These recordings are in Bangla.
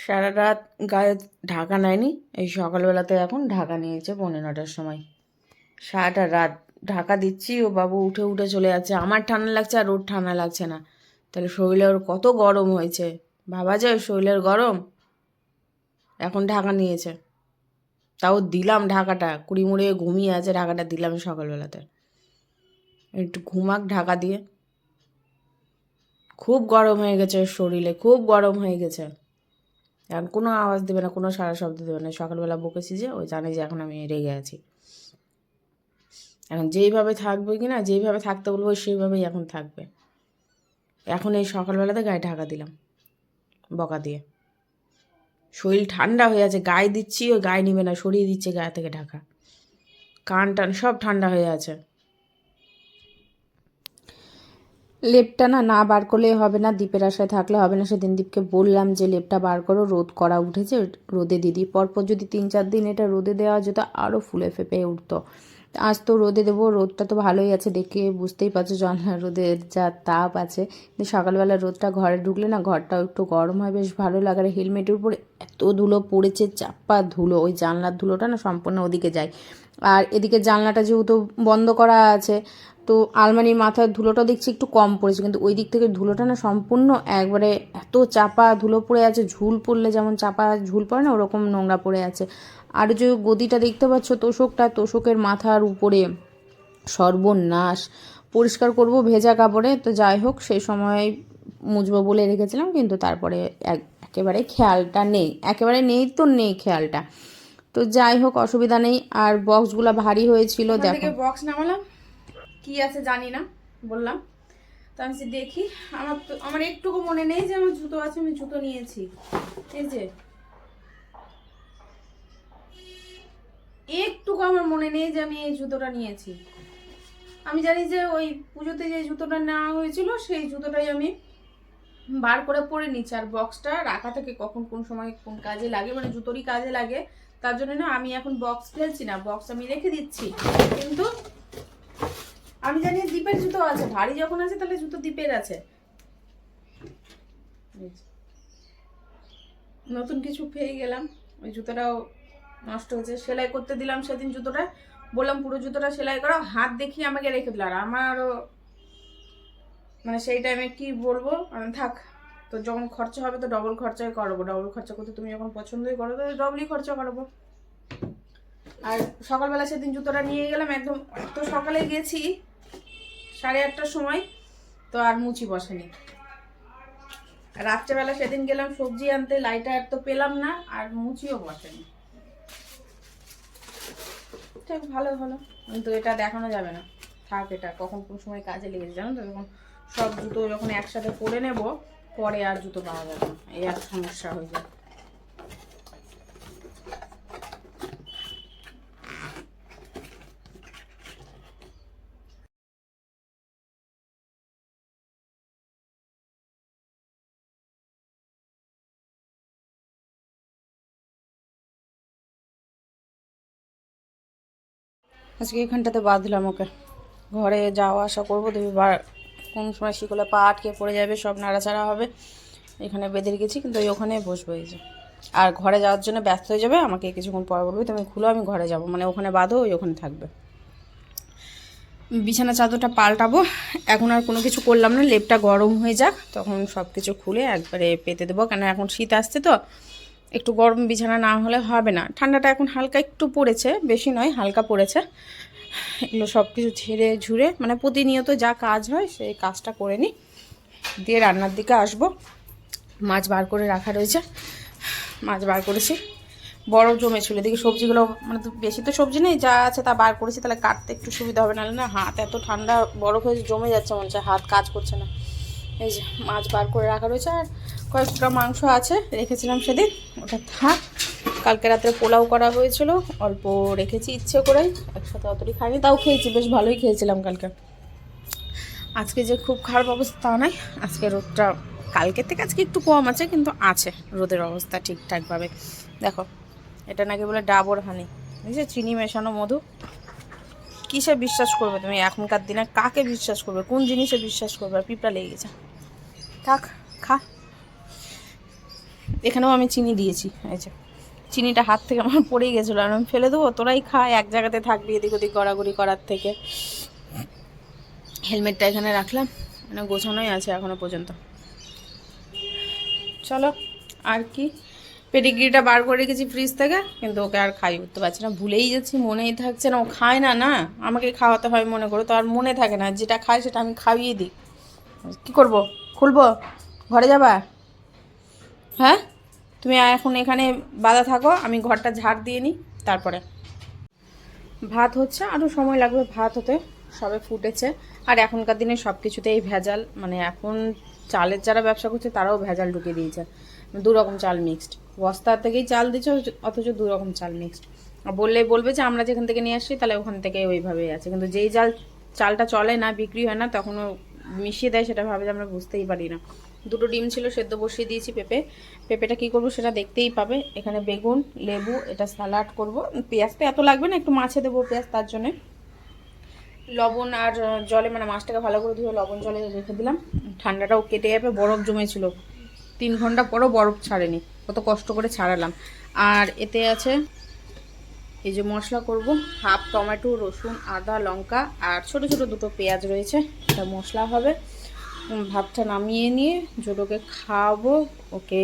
সারা রাত গায়ে ঢাকা নেয়নি, এই সকালবেলাতে এখন ঢাকা নিয়েছে 9:30টার সময়। সারাটা রাত ঢাকা দিচ্ছি, ও বাবু উঠে উঠে চলে যাচ্ছে। আমার ঠান্ডা লাগছে আর ওর ঠান্ডা লাগছে না, তাহলে শরীরে ওর কত গরম হয়েছে ভাবা যায়। শরীরের গরম, এখন ঢাকা নিয়েছে। তাও দিলাম ঢাকাটা, কুড়ি মুড়ে ঘুমিয়ে আছে, ঢাকাটা দিলাম সকালবেলাতে। একটু ঘুমাক ঢাকা দিয়ে। খুব গরম হয়ে গেছে শরীরে, খুব গরম হয়ে গেছে। এখন কোনো আওয়াজ দেবে না, কোনো সারা শব্দ দেবে না। সকালবেলা বকেছি যে ওই জানে যে এখন আমি রেগে আছি। এখন যেইভাবে থাকবে কি না, যেইভাবে থাকতে বলবো সেইভাবেই এখন থাকবে। এখন এই সকালবেলাতে গায়ে ঢাকা দিলাম বকা দিয়ে। শরীর ঠান্ডা হয়ে আছে, গায়ে দিচ্ছি ওই গায়ে নিবে না, সরিয়ে দিচ্ছে গায়ে থেকে ঢাকা। কান টান সব ঠান্ডা হয়ে আছে। লেপটা না না বার করলে হবে না, দ্বীপের আশায় থাকলে হবে না। সেদিন দ্বীপকে বললাম যে লেপটা বার করো, রোদ করা উঠেছে, রোদে দিদি। পরপর যদি 3-4 দিন এটা রোদে দেওয়া যেত আরও ফুলে ফেপে উঠতো। আজ তো রোদে দেবো, রোদটা তো ভালোই আছে, দেখে বুঝতেই পারছো জানলার রোদের যা তাপ আছে। কিন্তু সকালবেলা রোদটা ঘরে ঢুকলে না ঘরটাও একটু গরম হয়, বেশ ভালো লাগে। আর হেলমেটের উপরে এত ধুলো পড়েছে, চাপা ধুলো, ওই জানলার ধুলোটা না সম্পূর্ণ ওদিকে যায়। আর এদিকে জানলাটা যেহেতু বন্ধ করা আছে, তো আলমারির মাথার ধুলোটা দেখছি একটু কম পড়েছে, কিন্তু ওই দিক থেকে ধুলোটা না সম্পূর্ণ একবারে এত চাপা ধুলো পড়ে আছে। ঝুল পড়লে যেমন চাপা ঝুল পড়ে না, ওরকম নোংরা পড়ে আছে। আর যে গদিটা দেখতে পাচ্ছ তোষকটা, তোষকের মাথার উপরে সর্বনাশ। পরিষ্কার করব ভেজা কাপড়ে, তো যাই হোক সেই সময় মুছবো বলে রেখেছিলাম, কিন্তু তারপরে একেবারে খেয়ালটা নেই, একেবারে নেই তো নেই খেয়ালটা। তো যাই হোক অসুবিধা নেই। আর বক্সগুলো ভারী হয়েছিল, দেখো বক্স নামালাম, কি আছে জানি না, বললাম তো আমি দেখি। আমার একটুকু মনে নেই যে আমার জুতো আছে, আমি জুতো নিয়েছি। এই যে একটুকু আমার মনে নেই যে আমি এই জুতোটা নিয়েছি। আমি জানি যে ওই পুজোতে যে জুতোটা নেওয়া হয়েছিল সেই জুতোটাই আমি বার করে পরে নিচ্ছি। আর বক্সটা রাখা থেকে কখন কোন সময় কোন কাজে লাগে, মানে জুতোরই কাজে লাগে, তার জন্য না আমি এখন বক্স ফেলছি না, বক্স আমি রেখে দিচ্ছি। কিন্তু আমি জানি দ্বীপের জুতো আছে, ভারী যখন আছে তাহলে জুতো দ্বীপের আছে। নতুন কিছু পেয়ে গেলাম, ওই জুতোটাও নষ্ট হয়েছে। সেলাই করতে দিলাম সেদিন জুতোটা, বললাম পুরো জুতোটা সেলাই করো, হাত দেখিয়ে আমাকে রেখে দিল। আর আমারও মানে সেই টাইমে কি বলবো, থাক, তো যখন খরচা হবে তো ডবল খরচাই করবো। ডবল খরচা করতে তুমি যখন পছন্দই করো তো ডবলই খরচা করবো। আর সকালবেলা সেদিন জুতোটা নিয়ে গেলাম, একদম তো সকালে গেছি 8:30টার সময়, তো আর মুচি বসেনি। রাত্রেবেলা সেদিন গেলাম সবজি আনতে, লাইটার তো পেলাম না, আর মুচিও বসেনি। ঠিক ভালো হলো, কিন্তু এটা দেখানো যাবে না, থাক। এটা কখন কোন সময় কাজে লেগেছে জানো তো, যখন সব জুতো যখন একসাথে পরে নেব পরে আর জুতো পাওয়া যাবে না, এই আর সমস্যা হয়ে যায়। আজকে এখানটাতে বাঁধলাম ওকে, ঘরে যাওয়া আসা করবো, দেখবি কোন সময় শিকলে পা আটকে পড়ে যাবে, সব নাড়াচাড়া হবে। এখানে বেঁধে রেখেছি, কিন্তু ওই ওখানে বসবো এই যে। আর ঘরে যাওয়ার জন্য ব্যস্ত হয়ে যাবে, আমাকে কিছুক্ষণ পর বলবে তুমি খুলো আমি ঘরে যাব, মানে ওখানে বাঁধো, ওই ওখানে থাকবে। বিছানা চাদরটা পাল্টাবো, এখন আর কোনো কিছু করলাম না, লেপটা গরম হয়ে যাক তখন সব কিছু খুলে একবারে পেতে দেবো। কেন এখন শীত আসছে তো, একটু গরম বিছানা না হলে হবে না। ঠান্ডাটা এখন হালকা একটু পড়েছে, বেশি নয়, হালকা পড়েছে। এগুলো সব কিছু ঝেড়ে ঝুড়ে মানে প্রতিনিয়ত যা কাজ হয় সেই কাজটা করে নিই, দিয়ে রান্নার দিকে আসবো। মাছ বার করে রাখা রয়েছে, মাছ বার করেছি, বড় জমেছিল। এদিকে সবজিগুলো মানে তো বেশি তো সবজি নেই, যা আছে তা বার করেছি, তাহলে কাটতে একটু সুবিধা হবে, নাহলে না হাত এত ঠান্ডা বরফ হয়ে জমে যাচ্ছে, মনে হচ্ছে হাত কাজ করছে না। এই যে মাছ বার করে রাখা রয়েছে, আর কয়েকটা মাংস আছে রেখেছিলাম সেদিন, ওটা থাক। কালকে রাত্রে পোলাও করা হয়েছিল, অল্প রেখেছি ইচ্ছে করেই, একসাথে অতটাই খাইনি, তাও খেয়েছি, বেশ ভালোই খেয়েছিলাম কালকে। আজকে যে খুব খারাপ অবস্থা তা নয়, আজকে রোদটা কালকের থেকে আজকে একটু কম আছে, কিন্তু আছে রোদের অবস্থা ঠিকঠাকভাবে। দেখো এটা নাকি বলে ডাবর হানি, বুঝছো, চিনি মেশানো মধু। কিসে বিশ্বাস করবে তুমি এখনকার দিনে, কাকে বিশ্বাস করবে, কোন জিনিসে বিশ্বাস করবে? আর পিঁপড়া লেগে গেছে, থাক খা। এখানেও আমি চিনি দিয়েছি, এই যে চিনিটা হাত থেকে আমার পড়েই গেছিলো, আর আমি ফেলে দেবো, তোরাই খা, এক জায়গাতে থাকবি, এদিক ওদিক গড়াগড়ি করার থেকে। হেলমেটটা এখানে রাখলাম, মানে গোছানোই আছে এখনো পর্যন্ত। চলো আর কি, পেডিগ্রিটা বার করে রেখেছি ফ্রিজ থেকে, কিন্তু ওকে আর খাই উঠতে পারছি না, ভুলেই যাচ্ছি, মনেই থাকছে না। ও খায় না, না আমাকে খাওয়াতে হয় মনে করো, তো আর মনে থাকে না, যেটা খায় সেটা আমি খাইয়ে দিই। কি করব, খুলবো, ঘরে যাবা? হ্যাঁ, তুমি এখন এখানে বাধা থাকো, আমি ঘরটা ঝাড় দিয়ে নিই, তারপরে ভাত হচ্ছে, আরও সময় লাগবে ভাত হতে, সবে ফুটেছে। আর এখনকার দিনে সব কিছুতেই ভেজাল, মানে এখন চালের যারা ব্যবসা করছে তারাও ভেজাল ঢুকিয়ে দিয়েছে, 2 রকম চাল মিক্সড, বস্তা থেকেই চাল দিচ্ছে, অথচ 2 রকম চাল মিক্সড। আর বললেই বলবে যে আমরা যেখান থেকে নিয়ে আসছি তাহলে ওখান থেকে ওইভাবেই আছে, কিন্তু যেই চালটা চলে না, বিক্রি হয় না, তখনও মিশিয়ে দেয়, সেটা ভাবে যে আমরা বুঝতেই পারি না। 2টো ডিম ছিল, সেদ্ধ বসিয়ে দিয়েছি। পেঁপেটা কী করবো সেটা দেখতেই পাবে। এখানে বেগুন, লেবু, এটা স্যালাড করব। পেঁয়াজ তো এত লাগবে না, একটু মাছে দেবো পেঁয়াজ, তার জন্যে লবণ আর জলে, মানে মাছটাকে ভালো করে ধুয়ে লবণ জলে রেখে দিলাম। ঠান্ডাটাও কেটে যাবে, বরফ জমেছিল 3 ঘন্টা পরও বরফ ছাড়েনি, কত কষ্ট করে ছাড়ালাম। আর এতে আছে এই যে মশলা করব, হাফ টমেটো, রসুন, আদা, লঙ্কা আর ছোট ছোট 2টো পেঁয়াজ রয়েছে, এটা মশলা হবে। ভাতটা নামিয়ে নিয়ে জোটোকে খাওয়াবো, ওকে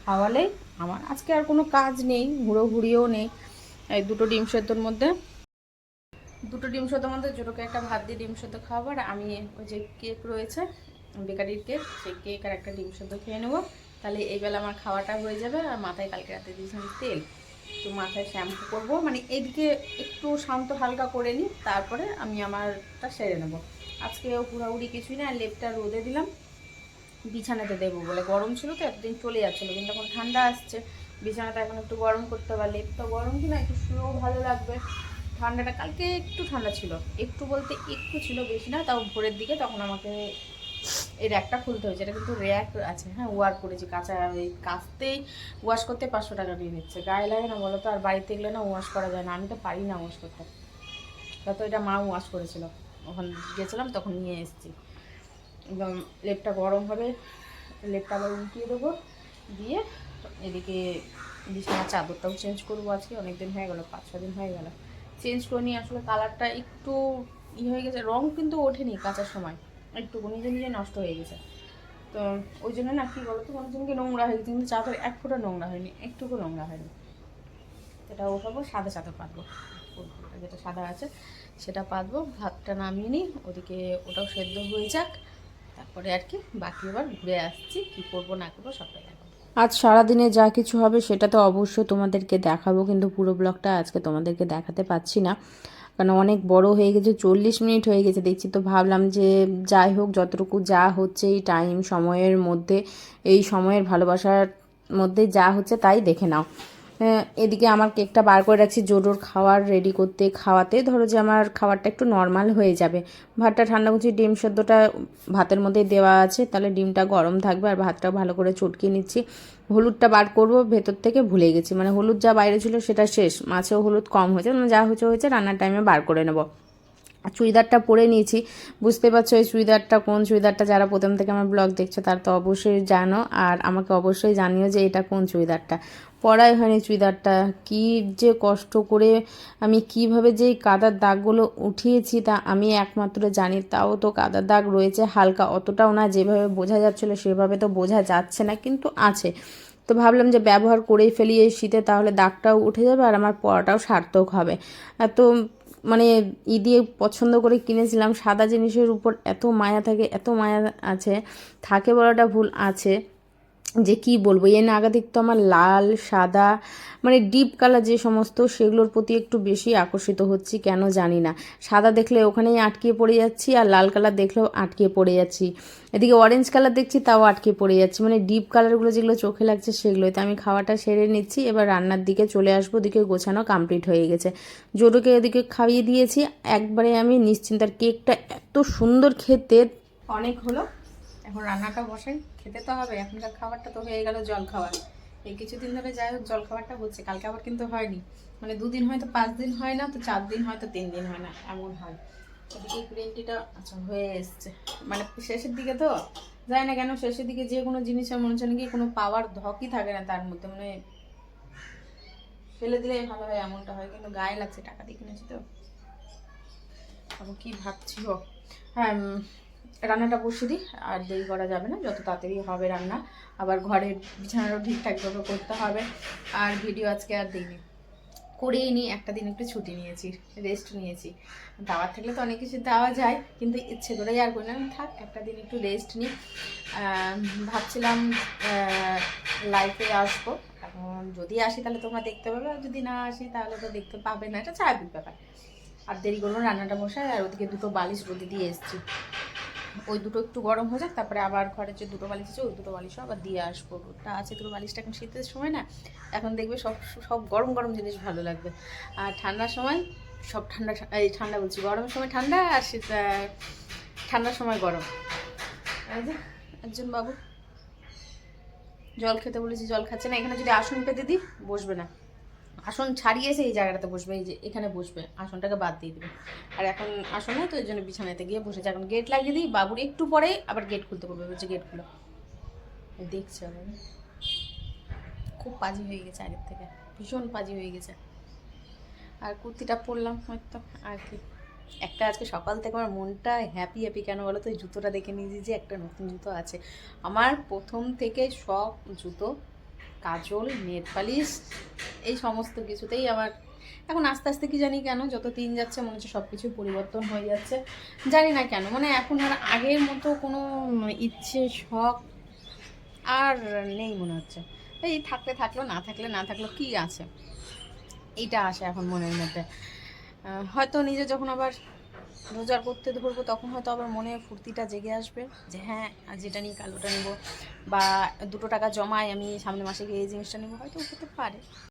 খাওয়ালে আমার আজকে আর কোনো কাজ নেই, হুড়োহুড়িও নেই। এই 2টো ডিম সেদ্ধর মধ্যে জোটোকে একটা ভাত দিয়ে ডিম সেদ্ধ খাওয়াবো, আর আমি ওই যে কেক রয়েছে বেকারির কেক, সেই কেক আর একটা ডিম সেদ্ধ খেয়ে নেবো, তাহলে এই বেলা আমার খাওয়াটা হয়ে যাবে। আর মাথায় কালকে রাতে দিয়েছিলাম তেল, তো মাথায় শ্যাম্পু করবো, মানে এইদিকে একটু শান্ত হালকা করে নিই, তারপরে আমি আমারটা সেরে নেবো। আজকে হুড়াহুড়ি কিছুই না, লেপটা রোদে দিলাম, বিছানাতে দেবো বলে, গরম ছিল তো এতদিন চলে যাচ্ছিলো, কিন্তু এখন ঠান্ডা আসছে, বিছানাটা এখন একটু গরম করতে হবে, লেপ তো গরম কিনা একটু শুয়েও ভালো লাগবে। ঠান্ডাটা কালকে একটু ঠান্ডা ছিল, একটু বলতে একটু ছিল, বেশি না, তাও ভোরের দিকে, তখন আমাকে এই র্যাকটা খুলতে হয়েছে। এটা কিন্তু র্যাক আছে, হ্যাঁ, ওয়ার করেছি, কাঁচা ওই কাচতেই ওয়াশ করতে 500 টাকা নিয়ে নিচ্ছে, গায়ে লাগে না বলো তো, আর বাড়িতে গেলে না ওয়াশ করা যায় না, আমি তো পারি না ওয়াশ করতে, তো এটা মা ওয়াশ করেছিল, ওখানে গেছিলাম তখন নিয়ে এসেছি। একদম লেপটা গরম হবে, লেপটা আবার উল্টিয়ে দেবো, দিয়ে এদিকে বিছানার চাদরটাও চেঞ্জ করবো, আজকে অনেক দিন হয়ে গেলো, 5-6 দিন হয়ে গেল চেঞ্জ করে নিয়ে, আসলে কালারটা একটু হয়ে গেছে, রং কিন্তু ওঠেনি কাচার সময়, একটুকু নিজে নিজে নষ্ট হয়ে গেছে, তো ওই জন্য না, কি বলো তো, অনেকজনকে নোংরা হয়ে গেছে, কিন্তু চাদর 1 ফোঁটা নোংরা হয়নি, একটুকু নোংরা হয়নি। এটা ওঠাবো, সাদা চাদর পাতবো, যেটা সাদা আছে সেটা পাতবো, ভাতটা নামিয়ে নিই, ওদিকে ওটাও সেদ্ধ হয়ে যাক, তারপরে আর কি বাকি এবার ঘুরে আসছি, কি করবো না করবো সবটাই দেখাবো। আজ সারাদিনে যা কিছু হবে সেটা তো অবশ্যই তোমাদেরকে দেখাবো, কিন্তু পুরো ব্লগটা আজকে তোমাদেরকে দেখাতে পাচ্ছি না, কারণ অনেক বড় হয়ে গেছে, 40 মিনিট হয়ে গেছে দেখছি, তো ভাবলাম যে যাই হোক, যতটুকু যা হচ্ছে এই টাইম সময়ের মধ্যে, এই সময়ের ভালোবাসার মধ্যে যা হচ্ছে তাই দেখে নাও। এদিকে আমার কেকটা বার করে রাখছি, জোডোর খাওয়ার রেডি করতে, খাওয়াতে ধরো যে আমার খাবারটা একটু নর্মাল হয়ে যাবে। ভাতটা ঠান্ডা করছি, ডিম সেদ্ধটা ভাতের মধ্যে দেওয়া আছে, তাহলে ডিমটা গরম থাকবে, আর ভাতটা ভালো করে চটকিয়ে নিচ্ছি। হলুদটা বার করব, ভেতর থেকে ভুলে গেছি, মানে হলুদ যা বাইরে ছিল সেটা শেষ, মাছেও হলুদ কম হয়েছে, মানে যা হয়েছে রান্নার টাইমে বার করে নেব। চুড়িদারটা পরে নিয়েছি, বুঝতে পারছো এই চুড়িদারটা কোন চুড়িদারটা, যারা প্রথম থেকে আমার ব্লগ দেখছো তারা তো অবশ্যই জানো, আর আমাকে অবশ্যই জানিও যে এটা কোন চুড়িদারটা। পরাই হয়নি চুড়িদারটা, কি যে কষ্ট করে আমি কিভাবে যে কাদার দাগগুলো উঠিয়েছি তা আমি একমাত্র জানি, তাও তো কাদার দাগ রয়েছে হালকা, অতটাও না যেভাবে বোঝা যাচ্ছিলো সেভাবে তো বোঝা যাচ্ছে না, কিন্তু আছে। তো ভাবলাম যে ব্যবহার করেই ফেলি এই শীতে, তাহলে দাগটাও উঠে যাবে আর আমার পরাটাও সার্থক হবে। এত মানে দিয়ে পছন্দ করে কিনেছিলাম, সাদা জিনিসের উপর এত মায়া থাকে, এত মায়া আছে, থাকে বলাটা ভুল, আছে যে কি বলবো। এই নাগাদিক তো আমার লাল সাদা মানে ডিপ কালার যে সমস্ত, সেগুলোর প্রতি একটু বেশি আকর্ষিত হচ্ছি, কেন জানি না। সাদা দেখলে ওখানেই আটকিয়ে পড়ে যাচ্ছি, আর লাল কালার দেখলেও আটকিয়ে পড়ে যাচ্ছি, এদিকে অরেঞ্জ কালার দেখছি তাও আটকে পড়ে যাচ্ছি, মানে ডিপ কালারগুলো যেগুলো চোখে লাগছে সেগুলোই। তো আমি খাওয়াটা সেরে নিচ্ছি, এবার রান্নার দিকে চলে আসবো, ওদিকে গোছানো কমপ্লিট হয়ে গেছে, জোটোকে ওদিকে খাইয়ে দিয়েছি, একবারে আমি নিশ্চিন্তার। কেকটা এত সুন্দর খেতে, অনেক হলো, এখন রান্নাটা বসাই, খেতে তো হবে, এখনকার খাবারটা তো হয়ে গেল জল খাবার, এই কিছুদিন ধরে যাই হোক জল খাবারটা হচ্ছে, কালকে আবার কিন্তু হয়নি, মানে 2 দিন হয়তো 5 দিন হয় না, তো 4 দিন হয়তো 3 দিন হয় না, এমন হয়। এদিকে গ্রিন টিটা আচ্ছা হয়ে এসছে, মানে শেষের দিকে তো জানি না কেন শেষের দিকে যে কোনো জিনিসের মনে হচ্ছে নাকি কোনো পাওয়ার ধকই থাকে না তার মধ্যে, মানে ফেলে দিলে ভালো হয় এমনটা হয়, কিন্তু গায়ে লাগছে, টাকা দিয়ে কিনেছি তো। এখন কি ভাবছি গো, হ্যাঁ রান্নাটা বসিয়ে দিই, আর দেরি করা যাবে না, যত তাড়াতাড়ি হবে রান্না। আবার ঘরের বিছানারও ঠিকঠাকভাবে করতে হবে। আর ভিডিও আজকে আর দিইনি, করেই নি, একটা দিন একটু ছুটি নিয়েছি, রেস্ট নিয়েছি। দাওয়ার থাকলে তো অনেক কিছু দেওয়া যায়, কিন্তু ইচ্ছে করেই আর করি না, থাক একটা দিন একটু রেস্ট নিই। ভাবছিলাম লাইফে আসবো, এখন যদি আসি তাহলে তোমরা দেখতে পাবে, আর যদি না আসি তাহলে তো দেখতে পাবে না, এটা স্বাভাবিক ব্যাপার। আর দেরি করবো, রান্নাটা বসায়। আর ওদিকে দুটো বালিশ রোদে দিয়ে এসেছি, ওই দুটো একটু গরম হয়ে যাক, তারপরে আবার ঘরের যে দুটো বালিশ আছে ওই দুটো বালিশও আবার দিয়ে আসবো। ওটা আছে দুটো বালিশটা, এখন শীতের সময় না, এখন দেখবে সব সব গরম গরম জিনিস ভালো লাগবে। আর ঠান্ডার সময় সব ঠান্ডা, এই ঠান্ডা বলছি, গরমের সময় ঠান্ডা, আর শীত ঠান্ডার সময় গরম। এই যে একজন বাবু জল খেতে বলেছি, জল খাচ্ছে না। এখানে যদি আসন পেতে দিই বসবে না, আসন ছাড়িয়েছে এই জায়গাটাতে বসবে, এই যে এখানে বসবে, আসনটাকে বাদ দিয়ে দেবে। আর এখন আসন নেই তো, ওই জন্য বিছানাতে গিয়ে বসেছে। এখন গেট লাগিয়ে দিই, বাবুর একটু পরে আবার গেট খুলতে করবে, বলছে গেট খুলো, দেখছে আবার। খুব পাজি হয়ে গেছে আগের থেকে, ভীষণ পাজি হয়ে গেছে। আর কুর্তিটা পরলাম হয়তো, আর কি একটা আজকে সকাল থেকে আমার মনটা হ্যাপি হ্যাপি কেন বলো তো, এই জুতোটা দেখে নিয়েছি যে একটা নতুন জুতো আছে। আমার প্রথম থেকে সব জুতো, কাজল, নেল পালিশ, এই সমস্ত কিছুতেই আমার এখন আস্তে আস্তে কি জানি কেন যত দিন যাচ্ছে মনে হচ্ছে সব কিছু পরিবর্তন হয়ে যাচ্ছে, জানি না কেন, মানে এখন আর আগের মতো কোনো ইচ্ছে শখ আর নেই মনে হচ্ছে। এই থাকলে থাকলো, না থাকলে না থাকলো, কি আছে, এইটা আসে এখন মনের মধ্যে। হয়তো নিজে যখন আবার রোজগার করতে ধরবো তখন হয়তো আবার মনে ফুর্তিটা জেগে আসবে, যে হ্যাঁ আজ যেটা নিই কাল ওটা নেবো, বা 2 টাকা জমাই আমি সামনের মাসে গিয়ে এই জিনিসটা নেবো, হয়তো হতে পারে।